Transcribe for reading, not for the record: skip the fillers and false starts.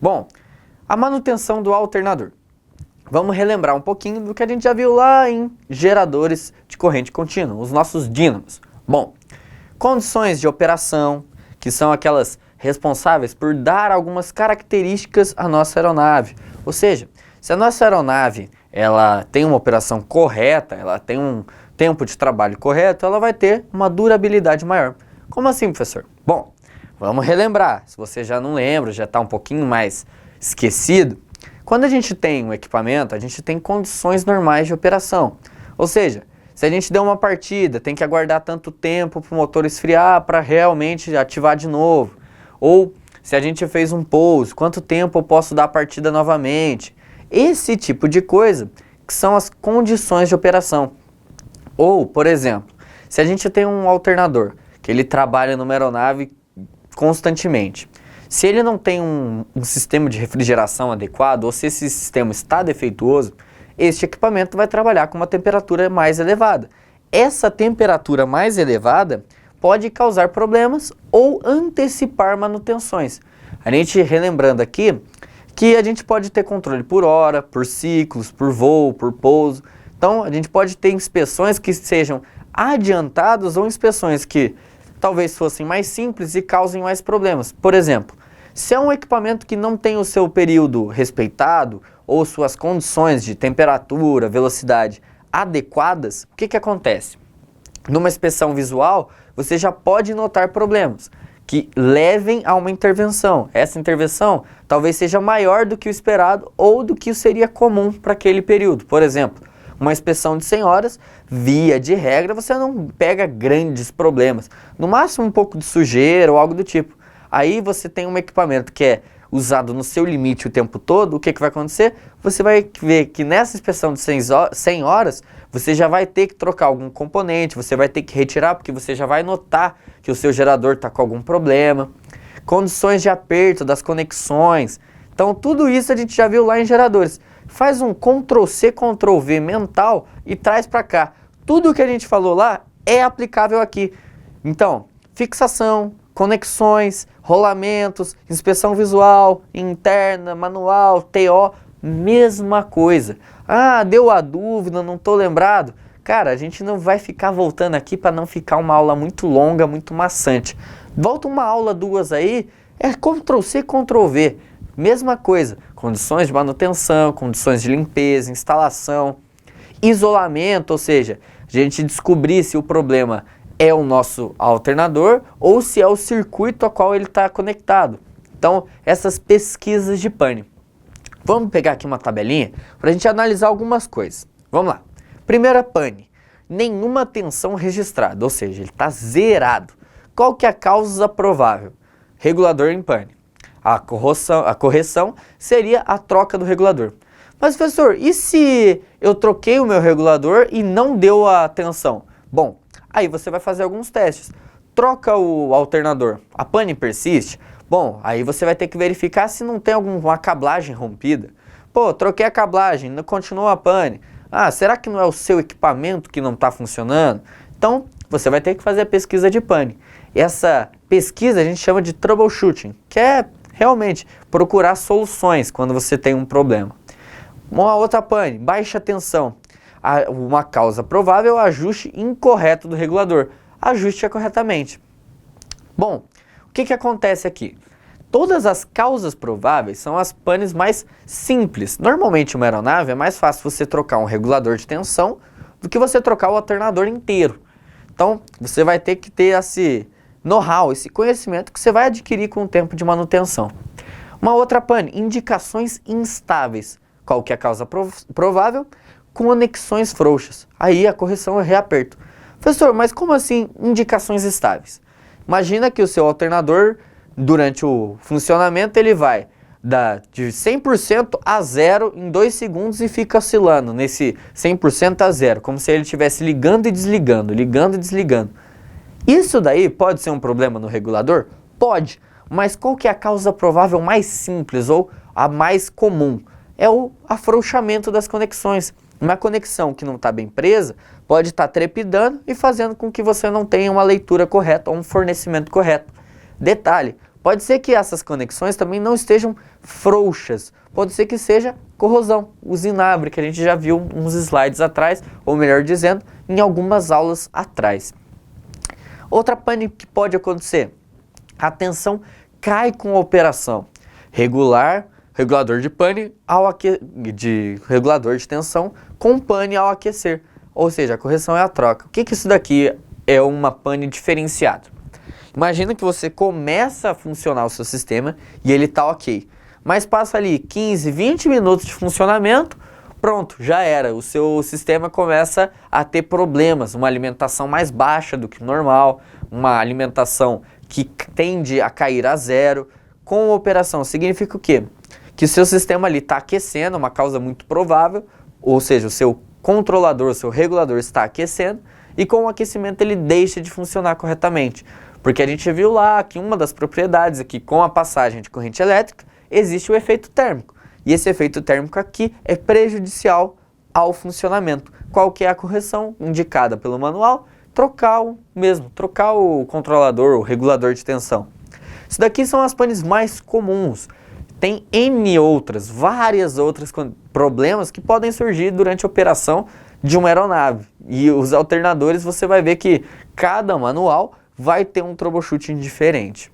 Bom, a manutenção do alternador. Vamos relembrar um pouquinho do que a gente já viu lá em geradores de corrente contínua, os nossos dínamos. Bom, condições de operação, que são aquelas responsáveis por dar algumas características à nossa aeronave. Ou seja, se a nossa aeronave ela tem uma operação correta, ela tem um tempo de trabalho correto, ela vai ter uma durabilidade maior. Como assim, professor? Bom, vamos relembrar. Se você já não lembra, já está um pouquinho mais esquecido, quando a gente tem um equipamento, a gente tem condições normais de operação. Ou seja, se a gente deu uma partida, tem que aguardar tanto tempo para o motor esfriar para realmente ativar de novo. Ou se a gente fez um pouso, quanto tempo eu posso dar a partida novamente. Esse tipo de coisa que são as condições de operação. Ou, por exemplo, se a gente tem um alternador que ele trabalha numa aeronave constantemente, se ele não tem um sistema de refrigeração adequado, ou se esse sistema está defeituoso, este equipamento vai trabalhar com uma temperatura mais elevada. Essa temperatura mais elevada pode causar problemas ou antecipar manutenções. A gente relembrando aqui que a gente pode ter controle por hora, por ciclos, por voo, por pouso. Então a gente pode ter inspeções que sejam adiantadas ou inspeções que talvez fossem mais simples e causem mais problemas. Por exemplo, se é um equipamento que não tem o seu período respeitado ou suas condições de temperatura, velocidade adequadas, o que acontece? Numa inspeção visual, você já pode notar problemas que levem a uma intervenção. Essa intervenção talvez seja maior do que o esperado ou do que seria comum para aquele período. Por exemplo, uma inspeção de 100 horas, via de regra, você não pega grandes problemas. No máximo um pouco de sujeira ou algo do tipo. Aí você tem um equipamento que é usado no seu limite o tempo todo, o que vai acontecer? Você vai ver que nessa inspeção de 100 horas, você já vai ter que trocar algum componente, você vai ter que retirar, porque você já vai notar que o seu gerador está com algum problema. Condições de aperto das conexões. Então tudo isso a gente já viu lá em geradores. Faz um Ctrl+C, Ctrl+V mental e traz para cá. Tudo o que a gente falou lá é aplicável aqui. Então, fixação, conexões, rolamentos, inspeção visual, interna, manual, TO, mesma coisa. Ah, deu a dúvida, não estou lembrado. Cara, a gente não vai ficar voltando aqui para não ficar uma aula muito longa, muito maçante. Volta uma aula, duas aí, é Ctrl+C, Ctrl+V. Mesma coisa, condições de manutenção, condições de limpeza, instalação, isolamento, ou seja, a gente descobrir se o problema é o nosso alternador ou se é o circuito a qual ele está conectado. Então, essas pesquisas de pane. Vamos pegar aqui uma tabelinha para a gente analisar algumas coisas. Vamos lá. Primeira pane, nenhuma tensão registrada, ou seja, ele está zerado. Qual que é a causa provável? Regulador em pane. A correção seria a troca do regulador. Mas, professor, e se eu troquei o meu regulador e não deu a tensão? Bom, aí você vai fazer alguns testes. Troca o alternador, a pane persiste? Bom, aí você vai ter que verificar se não tem alguma cablagem rompida. Pô, troquei a cablagem, não continua a pane. Ah, será que não é o seu equipamento que não está funcionando? Então, você vai ter que fazer a pesquisa de pane. Essa pesquisa a gente chama de troubleshooting, que é realmente procurar soluções quando você tem um problema. Uma outra pane, baixa tensão. Uma causa provável é o ajuste incorreto do regulador. Ajuste corretamente. Bom, o que acontece aqui? Todas as causas prováveis são as panes mais simples. Normalmente uma aeronave é mais fácil você trocar um regulador de tensão do que você trocar o alternador inteiro. Então você vai ter que ter esse know-how, esse conhecimento que você vai adquirir com o tempo de manutenção. Uma outra pane, indicações instáveis. Qual que é a causa provável? Conexões frouxas. Aí a correção é reaperto. Professor, mas como assim indicações estáveis? Imagina que o seu alternador, durante o funcionamento, ele vai de 100% a 0 em 2 segundos e fica oscilando nesse 100% a 0, como se ele estivesse ligando e desligando, ligando e desligando. Isso daí pode ser um problema no regulador? Pode, mas qual que é a causa provável mais simples ou a mais comum? É o afrouxamento das conexões. Uma conexão que não está bem presa pode estar trepidando e fazendo com que você não tenha uma leitura correta ou um fornecimento correto. Detalhe, Pode ser que essas conexões também não estejam frouxas, pode ser que seja corrosão, usinabre, que a gente já viu uns slides atrás, ou melhor dizendo, em algumas aulas atrás. Outra pane que pode acontecer, a tensão cai com a operação. Regulador de pane regulador de tensão com pane ao aquecer, ou seja, a correção é a troca. O que isso daqui é uma pane diferenciada? Imagina que você começa a funcionar o seu sistema e ele está ok, mas passa ali 15, 20 minutos de funcionamento, pronto, já era. O seu sistema começa a ter problemas, uma alimentação mais baixa do que normal, uma alimentação que tende a cair a zero. Com a operação significa o quê? Que o seu sistema ali está aquecendo, uma causa muito provável, ou seja, o seu controlador, o seu regulador está aquecendo, e com o aquecimento ele deixa de funcionar corretamente. Porque a gente viu lá que uma das propriedades aqui, com a passagem de corrente elétrica, existe o efeito térmico. E esse efeito térmico aqui é prejudicial ao funcionamento. Qual que é a correção indicada pelo manual? Trocar o controlador, o regulador de tensão. Isso daqui são as panes mais comuns. Tem N outras, várias outras problemas que podem surgir durante a operação de uma aeronave. E os alternadores você vai ver que cada manual vai ter um troubleshooting diferente.